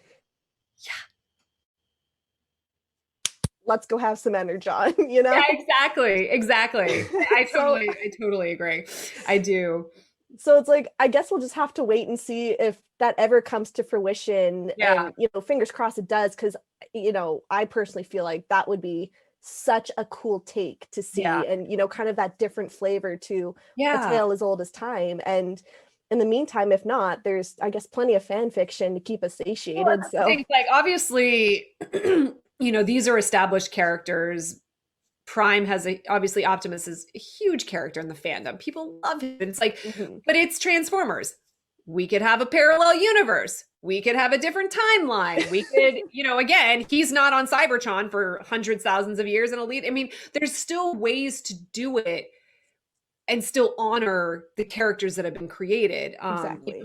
let's go have some energon, you Yeah, know? exactly. I So totally agree. I do. so it's like I guess we'll just have to wait and see if that ever comes to fruition, Yeah, and fingers crossed it does, because I personally feel like that would be such a cool take to yeah, see, and kind of that different flavor to a yeah. tale as old as time. And in the meantime, if not, there's, I guess, plenty of fan fiction to keep us Well, satiated. that's the So thing. Like, obviously, these are established characters. Prime has obviously Optimus is a huge character in the fandom. People love him. It's like, mhm. but it's Transformers. We could have a parallel universe. We could have a different timeline. We could, again, he's not on Cybertron for hundreds, thousands of years in Elite. I mean, there's still ways to do it and still honor the characters that have been created. Exactly.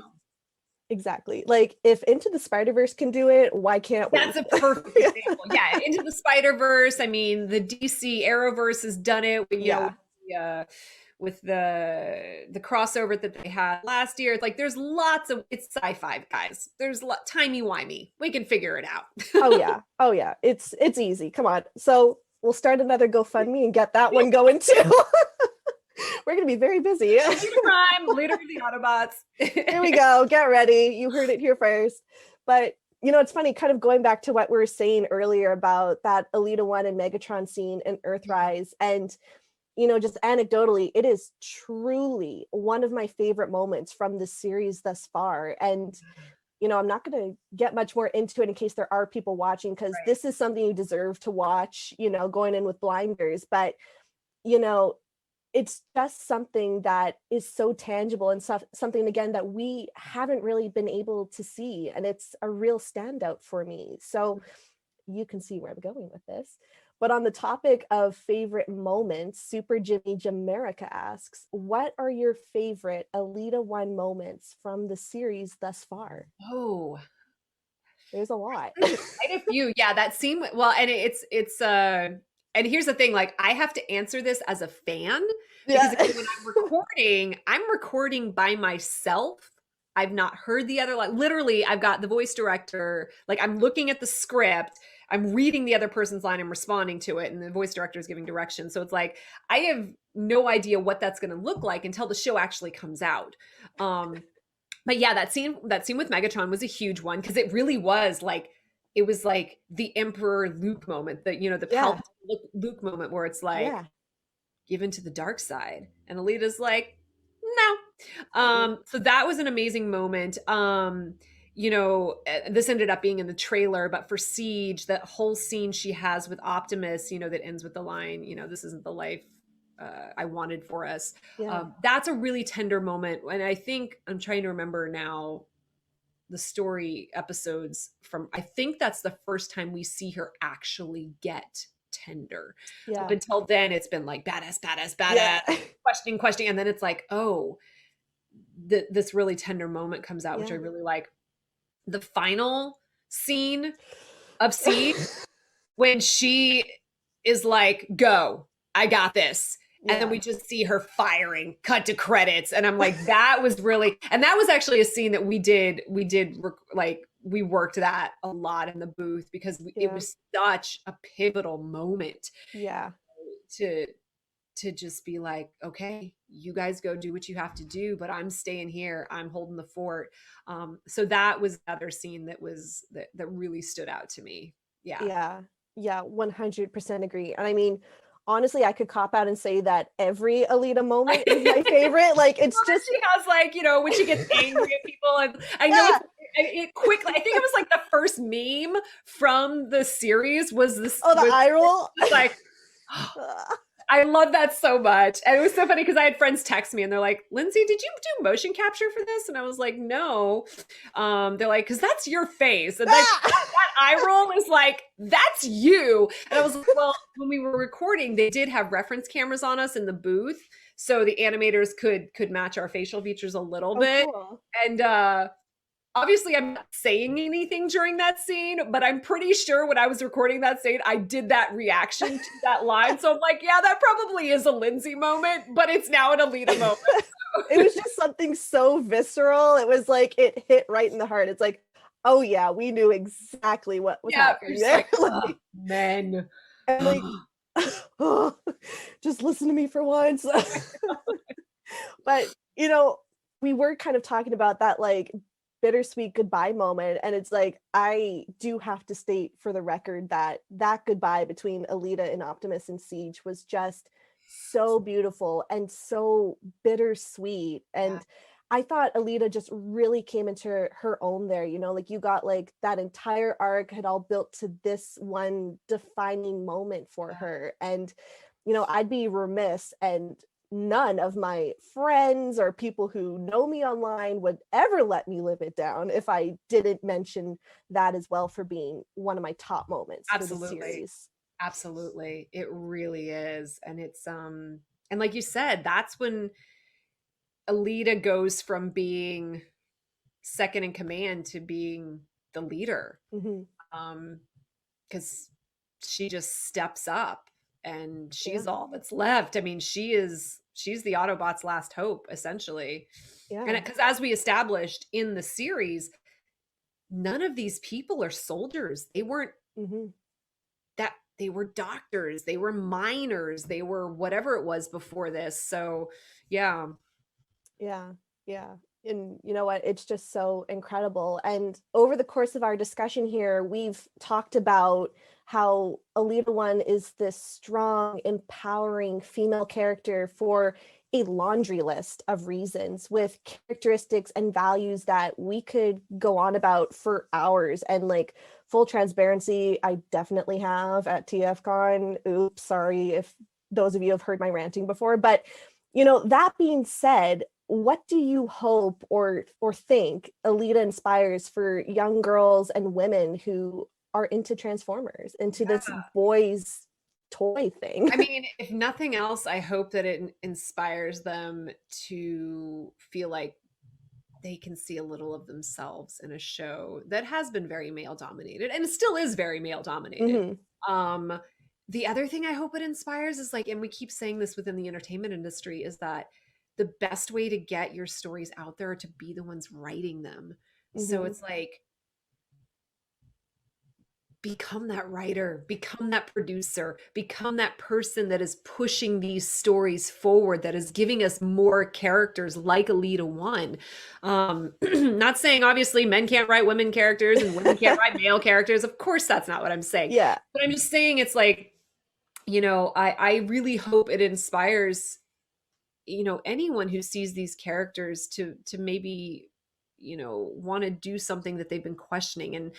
Exactly. Like if Into the Spider-Verse can do it, why can't That's we? a perfect example. Yeah, Into the Spider-Verse. I mean, the DC Arrowverse has done it. Yeah. With the crossover that they had last year. It's like there's lots of it's sci-fi, guys. There's timey wimey. We can figure it out. Oh yeah. Oh yeah. It's easy. Come on. So we'll start another GoFundMe and get that one going too. We're gonna be very busy. Leader Prime, leader of the Autobots. Here we go. Get ready. You heard it here first. But it's funny, kind of going back to what we were saying earlier about that Elita-1 and Megatron scene in Earthrise. And just anecdotally, it is truly one of my favorite moments from the series thus far. And I'm not going to get much more into it in case there are people watching, because Right. this is something you deserve to watch, going in with blinders. But, you know, it's just something that is so tangible and something, again, that we haven't really been able to see. And it's a real standout for me. So you can see where I'm going with this. But on the topic of favorite moments, Super Jimmy Jamerica asks, what are your favorite Elita-1 moments from the series thus far? Oh, There's a lot. there's quite a few. Yeah, that scene. Well, and it's and here's the thing, like, I have to answer this as a fan because Yeah. again, when I'm recording by myself. I've not heard the other, like, literally, I've got the voice director, like, I'm looking at the script, I'm reading the other person's line, I'm responding to it, and the voice director is giving directions. So it's like, I have no idea what that's gonna look like until the show actually comes out. Um, but yeah, that scene with Megatron was a huge one because it really was like it was like the Emperor Luke moment, the Yeah. Palpatine Luke moment where it's like Yeah. given to the dark side, and Alita's like, no. Mm. So that was an amazing moment. This ended up being in the trailer, but for Siege, that whole scene she has with Optimus, that ends with the line, this isn't the life I wanted for us. Yeah. That's a really tender moment. And I think I'm trying to remember now the story episodes from, I think that's the first time we see her actually get tender. Up Yeah. until then, it's been like badass, badass, Yeah. badass, questioning. And then it's like, oh, this really tender moment comes out, which I Yeah. really like. The final scene of Siege when she is like, go, I got this. And then Yeah. we just see her firing, cut to credits. And I'm like, that was really, and that was actually a scene that we worked that a lot in the booth because it Yeah. was such a pivotal moment Yeah. to, to just be like, okay, you guys go do what you have to do, but I'm staying here. I'm holding the fort. So that was another scene that really stood out to me. Yeah. Yeah. Yeah, 100% agree. And I mean, honestly, I could cop out and say that every Alita moment is my favorite. Like, it's Well, just she has like, when she gets angry at people, and I know yeah. it quickly. I think it was like the first meme from the series was this Oh, the was eye roll. just like I love that so much. And it was so funny because I had friends text me and they're like, Lindsay, did you do motion capture for this? And I was like, no. They're like, because that's your face. And like that eye roll is like, that's you. And I was like, well, when we were recording, they did have reference cameras on us in the booth. So the animators could match our facial features a little Oh, bit. cool. And obviously, I'm not saying anything during that scene, but I'm pretty sure when I was recording that scene, I did that reaction to that line. So I'm like, yeah, that probably is a Lindsay moment, but it's now an Elita moment. It was just something so visceral. It was like it hit right in the heart. It's like, oh yeah, we knew exactly what was Yeah, you're happening just there. like, oh, men. And like, oh, just listen to me for once. But we were kind of talking about that like bittersweet goodbye moment, and it's like I do have to state for the record that that goodbye between Alita and Optimus and Siege was just so beautiful and so bittersweet. Yeah, And I thought Alita just really came into her own there, like you got like that entire arc had all built to this one defining moment for yeah. her. And I'd be remiss, and none of my friends or people who know me online would ever let me live it down if I didn't mention that as well for being one of my top moments for the Absolutely. series. Absolutely. It really is. And it's and like you said, that's when Alita goes from being second in command to being the leader. Hmm. Um, because she just steps up and Yeah, she's all that's left. I mean, she's the Autobots' last hope, essentially. And yeah. because as we established in the series, none of these people are soldiers. They weren't Hmm. that they were doctors, they were miners, they were whatever it was before this. So yeah. Yeah, yeah. And you know what? It's just so incredible. And over the course of our discussion here, we've talked about how Elita-1 is this strong, empowering female character for a laundry list of reasons with characteristics and values that we could go on about for hours. And like full transparency, I definitely have at TFCon. Oops, sorry if those of you have heard my ranting before. But that being said, what do you hope or think Alita inspires for young girls and women who are into Transformers, into this boys toy thing? I mean, if nothing else, I hope that it inspires them to feel like they can see a little of themselves in a show that has been very male dominated and still is very male dominated. Hmm. Um, The other thing I hope it inspires is like, and we keep saying this within the entertainment industry, is that the best way to get your stories out there are to be the ones writing them. So Hmm. it's like, become that writer, become that producer, become that person that is pushing these stories forward, that is giving us more characters like Elita-1. Not saying obviously men can't write women characters and women can't write male characters. Of course, that's not what I'm saying. Yeah. But I'm just saying it's like, I really hope it inspires, anyone who sees these characters to maybe, want to do something that they've been questioning. And,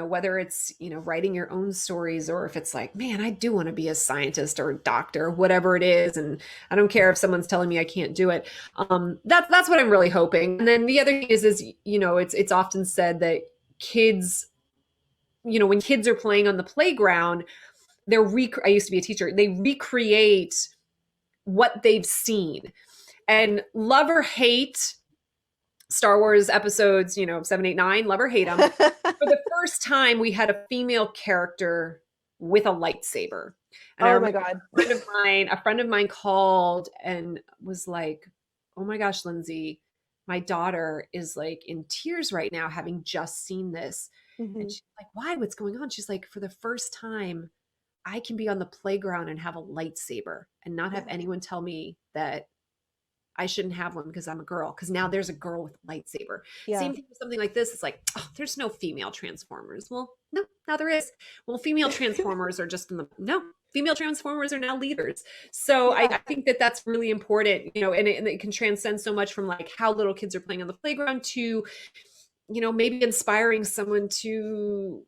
whether it's, writing your own stories, or if it's like, man, I do want to be a scientist or a doctor, whatever it is. And I don't care if someone's telling me I can't do it. That's what I'm really hoping. And then the other thing is, it's often said that kids, when kids are playing on the playground, I used to be a teacher, they recreate what they've seen. And love or hate Star Wars episodes, 7, 8, 9, love or hate them. For the first time, we had a female character with a lightsaber. And I Oh my remember God. a friend of mine called and was like, oh my gosh, Linsay, my daughter is like in tears right now, having just seen this. And Hmm. she's like, why? What's going on? She's like, for the first time, I can be on the playground and have a lightsaber and not have Yeah. anyone tell me that I shouldn't have one because I'm a girl. Because now there's a girl with a lightsaber. Yeah. Same thing with something like this. It's like, oh, there's no female Transformers. Well, no, now there is. Well, female Transformers are just no. Female Transformers are now leaders. So I, Yeah. I think that that's really important, and it can transcend so much from like how little kids are playing on the playground to, maybe inspiring someone who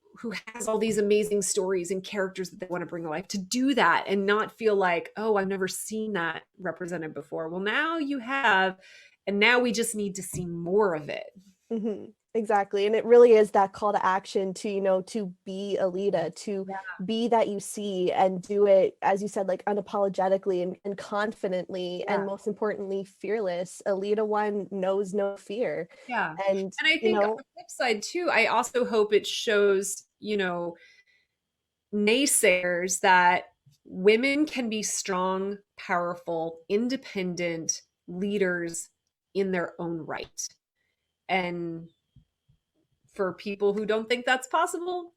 has all these amazing stories and characters that they want to bring to life, to do that and not feel like, oh, I've never seen that represented before. Well, now you have, and now we just need to see more of it. Hmm. Exactly. And it really is that call to action to, to be a leader, to Yeah. be that you see and do it, as you said, like unapologetically and confidently, and Yeah. most importantly, fearless. Elita-1 knows no fear. Yeah. And, And I think on the flip side too, I also hope it shows, naysayers that women can be strong, powerful, independent leaders in their own right. And for people who don't think that's possible,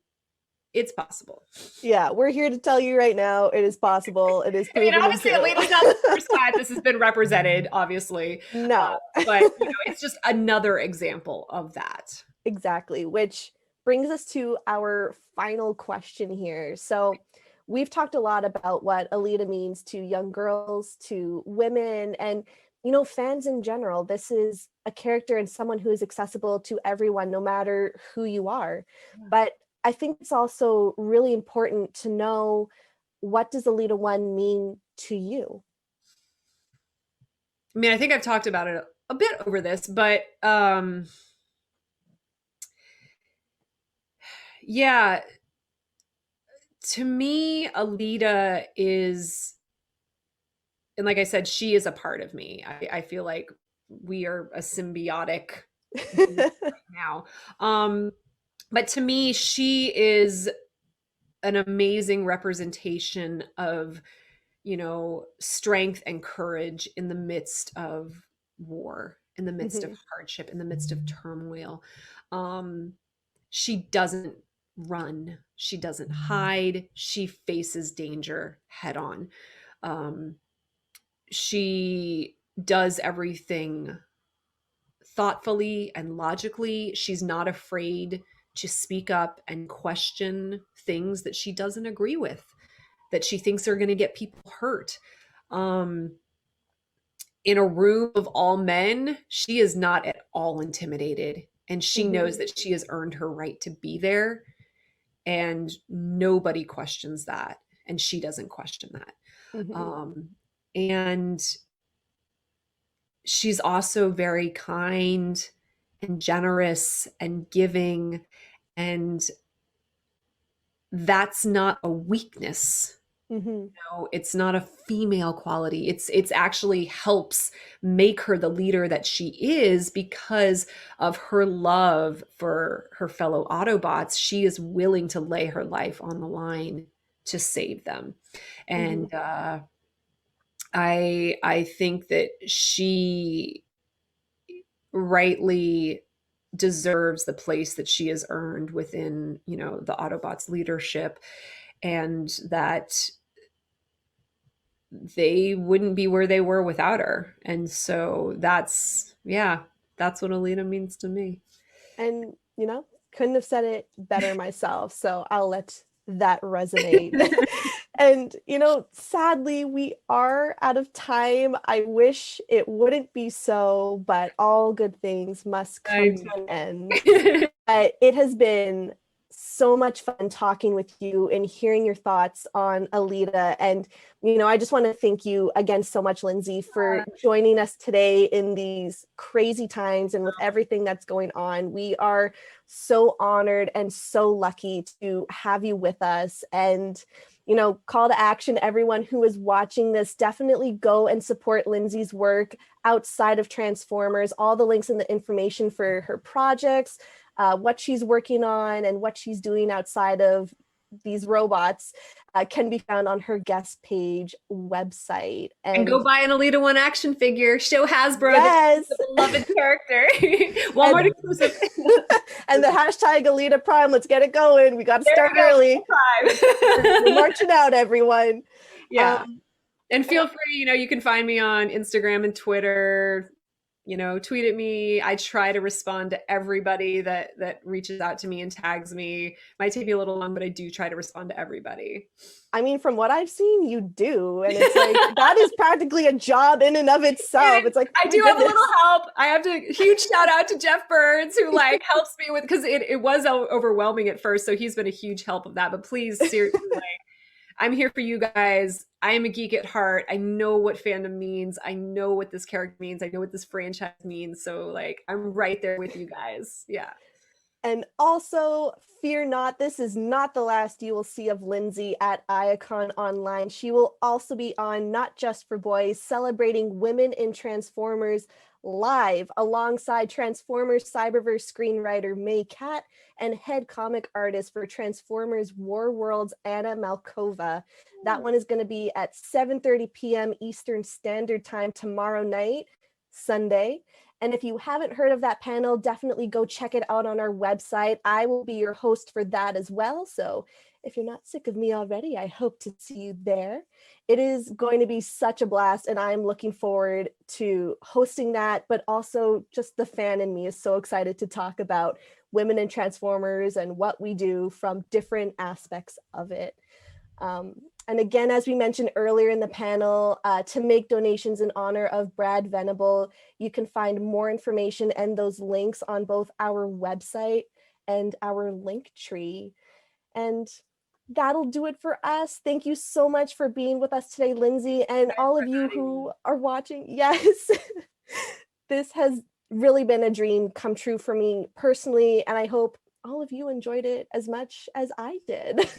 it's possible. yeah, we're here to tell you right now, it is possible. It is I mean, proven and obviously, true. Alita's not the first time this has been represented, obviously. No. But it's just another example of that. Exactly, which brings us to our final question here. So, we've talked a lot about what Elita means to young girls, to women, and fans in general. This is a character and someone who is accessible to everyone, no matter who you are. Yeah. But I think it's also really important to know, what does Elita-1 mean to you? I mean, I think I've talked about it a bit over this, but yeah, to me, Elita is, and like I said, she is a part of me. I feel like we are a symbiotic being right now. But to me, she is an amazing representation of, strength and courage in the midst of war, in the midst of Mhm, hardship, in the midst of turmoil. Um, she doesn't run, she doesn't hide, she faces danger head on. Um, she does everything thoughtfully and logically. She's not afraid to speak up and question things that she doesn't agree with, that she thinks are going to get people hurt. Um, in a room of all men, she is not at all intimidated. And she knows mhm, that she has earned her right to be there. And nobody questions that. And she doesn't question that. mhm, Um, and she's also very kind and generous and giving. And that's not a weakness. mhm, No, it's not a female quality. It's actually helps make her the leader that she is because of her love for her fellow Autobots. She is willing to lay her life on the line to save them. Hmm. And I think that she rightly deserves the place that she has earned within, you know, the Autobots leadership, and that they wouldn't be where they were without her. And so that's, yeah, that's what Alita means to me. And, you know, couldn't have said it better myself. So I'll let that resonate. And, you know, sadly, we are out of time. I wish it wouldn't be so, but all good things must I come to an end. know. It has been so much fun talking with you and hearing your thoughts on Alita. And, you know, I just want to thank you again so much, Linsay, for joining us today in these crazy times and with everything that's going on. We are so honored and so lucky to have you with us. And, you know, call to action, everyone who is watching this, definitely go and support Linsay's work outside of Transformers. All the links and the information for her projects, what she's working on and what she's doing outside of these robots can be found on her guest page website. And go And buy an Elita-1 action figure. Show Hasbro that she's yes, a beloved character. Walmart and, exclusive. and the hashtag Elita Prime, let's get it going. We got to There start we go. early. We're Prime. marching out, everyone. Yeah. And And feel free, you know, you can find me on Instagram and Twitter. You know, tweet at me. I try to respond to everybody that reaches out to me and tags me. Might take me a little long, but I do try to respond to everybody. I mean, from what I've seen, you do. And it's like, that is practically a job in and of itself. It's like, I my do have a goodness. little help. I have to huge shout out to Jeff Burns, who like helps me with, because it was overwhelming at first. So he's been a huge help of that. But please, seriously, like, I'm here for you guys. I am a geek at heart. I know what fandom means. I know what this character means. I know what this franchise means. So like, I'm right there with you guys. Yeah. And also, fear not, this is not the last you will see of Linsay at Iacon Online. She will also be on Not Just for Boys, celebrating women in Transformers live alongside Transformers Cyberverse screenwriter May Cat and head comic artist for Transformers War Worlds Anna Malkova. That one is going to be at 7:30 p.m. Eastern Standard Time tomorrow night, Sunday. And if you haven't heard of that panel, definitely go check it out on our website. I will be your host for that as well. So if you're not sick of me already, I hope to see you there. It is going to be such a blast, and I'm looking forward to hosting that, but also just the fan in me is so excited to talk about women in Transformers and what we do from different aspects of it. And again, as we mentioned earlier in the panel, to make donations in honor of Brad Venable, you can find more information and those links on both our website and our link tree. And that'll do it for us. Thank you so much for being with us today, Linsay, and all of you who are watching. Yes, this has really been a dream come true for me personally, and I hope all of you enjoyed it as much as I did.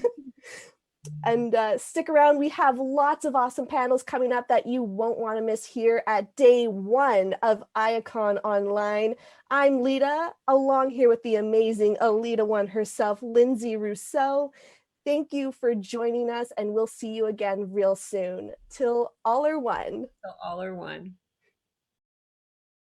And stick around. We have lots of awesome panels coming up that you won't want to miss here at day one of Iacon Online. I'm Lita, along here with the amazing Elita-1 herself, Linsay Rousseau. Thank you for joining us, and we'll see you again real soon. Till all are one. Till all are one.